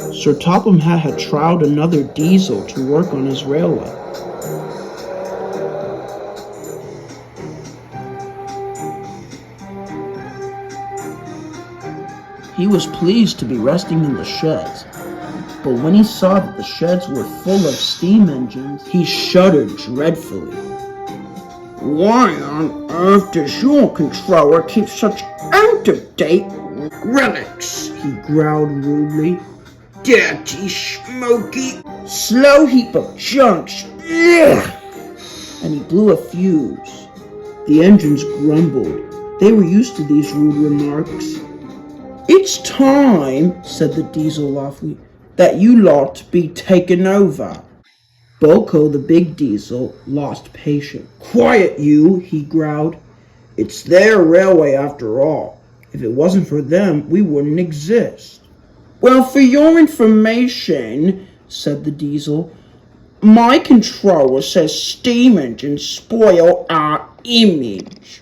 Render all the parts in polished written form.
Sir Topham had tried another diesel to work on his railway. He was pleased to be resting in the sheds, but when he saw that the sheds were full of steam engines, he shuddered dreadfully. "Why on earth does your controller keep such out-of-date relics?" he growled rudely. "Dirty, smoky, slow heap of junks. Ugh!" And he blew a fuse. The engines grumbled. They were used to these rude remarks. "It's time," said the diesel loftily, "that you lot be taken over." Boko, the big diesel, lost patience. "Quiet, you," he growled. "It's their railway after all. If it wasn't for them, we wouldn't exist." "Well, for your information," said the diesel, "my controller says steam engines spoil our image."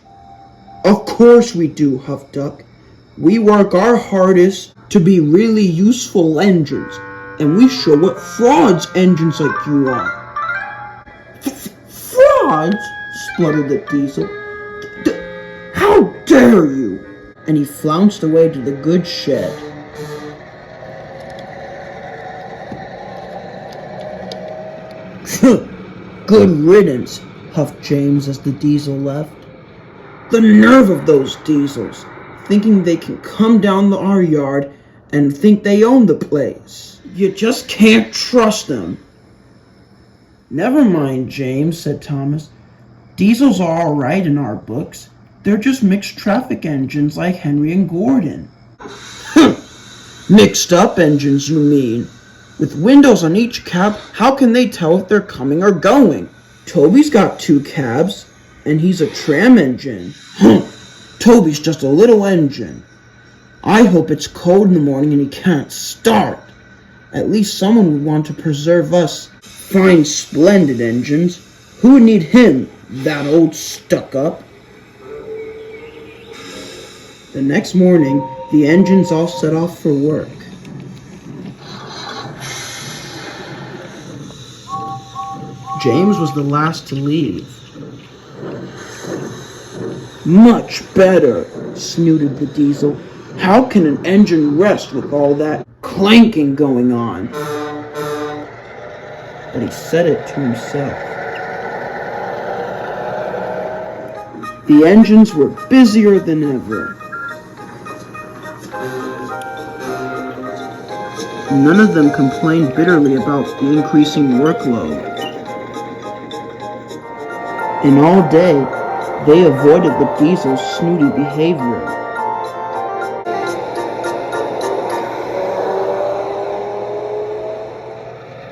"Of course we do," huffed Duck. "We work our hardest to be really useful engines, and we show what frauds engines like you are." "Frauds?" spluttered the diesel. "How dare you!" And he flounced away to the goods shed. "Good riddance," huffed James as the diesel left. "The nerve of those diesels, thinking they can come down our yard and think they own the place. You just can't trust them." "Never mind, James," said Thomas. "Diesels are all right in our books. They're just mixed traffic engines like Henry and Gordon." "Mixed up engines, you mean? With windows on each cab, how can they tell if they're coming or going? Toby's got 2 cabs, and he's a tram engine." "Toby's just a little engine. I hope it's cold in the morning and he can't start. At least someone would want to preserve us fine, splendid engines. Who would need him, that old stuck-up?" The next morning, the engines all set off for work. James was the last to leave. "Much better," snooted the diesel. "How can an engine rest with all that clanking going on?" But he said it to himself. The engines were busier than ever. None of them complained bitterly about the increasing workload. And all day, they avoided the diesel's snooty behavior.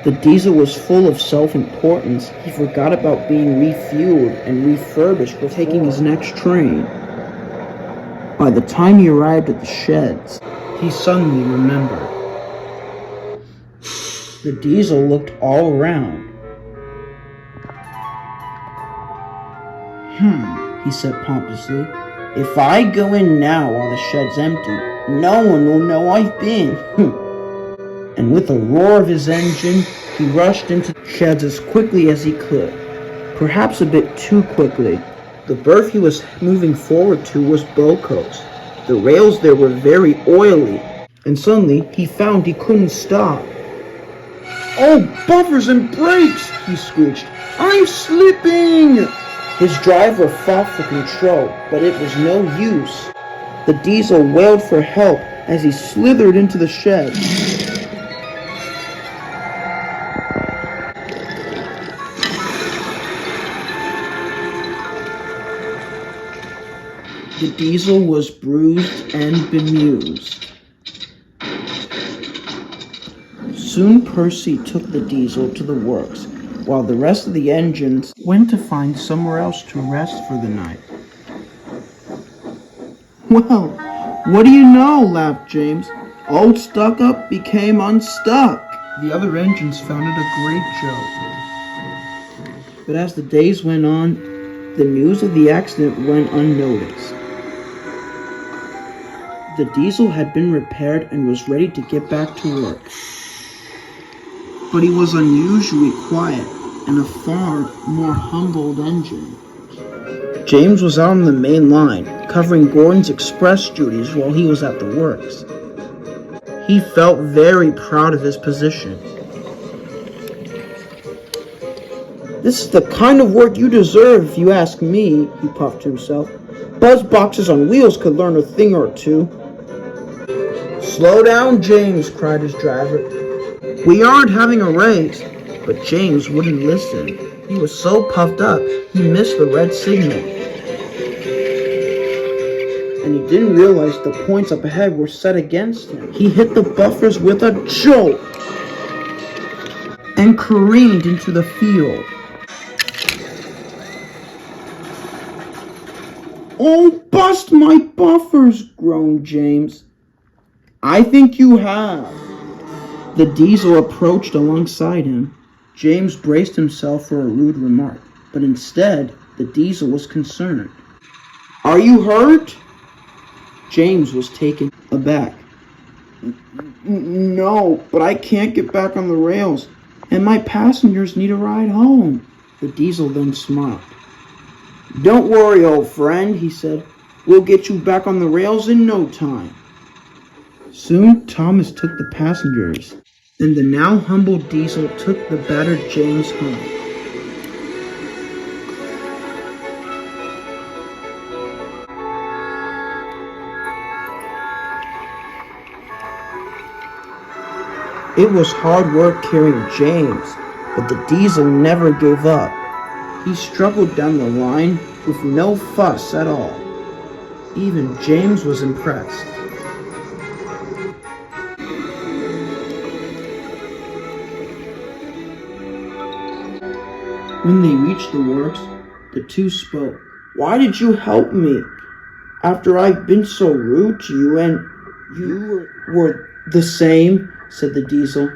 The diesel was full of self-importance. He forgot about being refueled and refurbished for taking his next train. By the time he arrived at the sheds, he suddenly remembered. The diesel looked all around. He said pompously. "If I go in now while the shed's empty, no one will know I've been." And with a roar of his engine, he rushed into the sheds as quickly as he could. Perhaps a bit too quickly. The berth he was moving forward to was Boco's. The rails there were very oily, and suddenly he found he couldn't stop. "Oh, buffers and brakes!" he screeched. "I'm slipping!" His driver fought for control, but it was no use. The diesel wailed for help as he slithered into the shed. The diesel was bruised and bemused. Soon Percy took the diesel to the works, while the rest of the engines went to find somewhere else to rest for the night. "Well, what do you know?" laughed James. "Old Stuck-Up became unstuck." The other engines found it a great joke. But as the days went on, the news of the accident went unnoticed. The diesel had been repaired and was ready to get back to work. But he was unusually quiet and a far more humbled engine. James was out on the main line, covering Gordon's express duties while he was at the works. He felt very proud of his position. This is the kind of work you deserve, if you ask me, he puffed to himself. Buzz boxes on wheels could learn a thing or two. Slow down, James, cried his driver. We aren't having a race. But James wouldn't listen. He was so puffed up, he missed the red signal. And he didn't realize the points up ahead were set against him. He hit the buffers with a jolt and careened into the field. Oh, bust my buffers, groaned James. I think you have. The diesel approached alongside him. James braced himself for a rude remark, but instead, the diesel was concerned. Are you hurt? James was taken aback. No, but I can't get back on the rails, and my passengers need a ride home. The diesel then smiled. Don't worry, old friend, he said. We'll get you back on the rails in no time. Soon, Thomas took the passengers, and the now humble diesel took the battered James home. It was hard work carrying James, but the diesel never gave up. He struggled down the line with no fuss at all. Even James was impressed. When they reached the works, the two spoke. Why did you help me after I've been so rude to you and you were the same, said the diesel.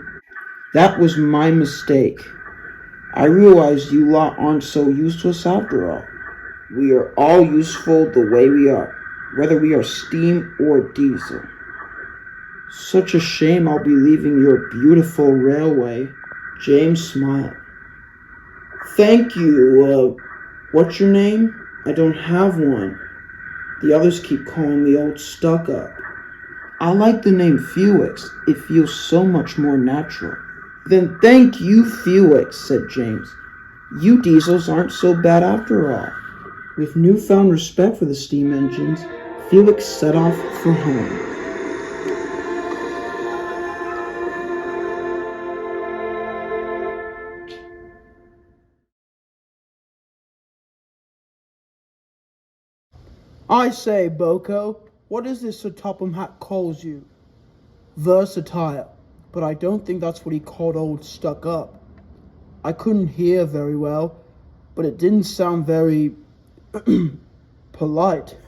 That was my mistake. I realized you lot aren't so useless after all. We are all useful the way we are, whether we are steam or diesel. Such a shame I'll be leaving your beautiful railway. James smiled. Thank you. What's your name? I don't have one. The others keep calling me old stuck-up. I like the name Felix. It feels so much more natural. Then thank you, Felix, said James. You diesels aren't so bad after all. With newfound respect for the steam engines, Felix set off for home. I say, Boko, what is this Sir Topham Hatt calls you? Versatile, but I don't think that's what he called old stuck-up. I couldn't hear very well, but it didn't sound very polite.